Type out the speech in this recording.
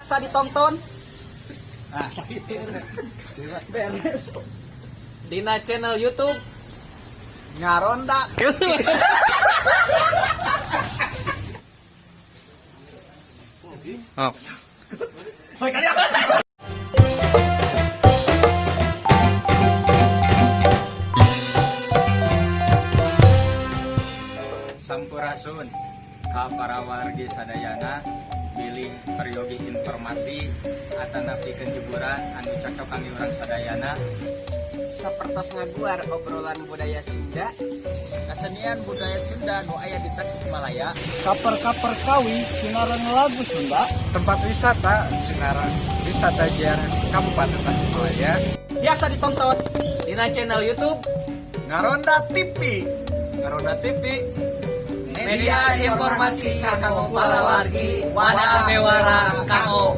Sa ditonton. Ah, sakit. Beres. Dina channel YouTube Ngaronda. Oh. Hoy kalian. Sampurasun ka para wargi sadayana pilih peryogi informasi atanapikeun hiburan anu cocok kami urang sadayana sapertos ngaguar obrolan budaya Sunda, kesenian budaya Sunda nu aya di Tasikmalaya, Kaper-kaper kawi sinaran lagu Sunda. tempat wisata sinaran wisata jarah Kabupaten Tasikmalaya Biasa ditonton. dina channel YouTube Ngaronda TV. Ngaronda TV, Media informasi kanggo palawargi wana bewara kanggo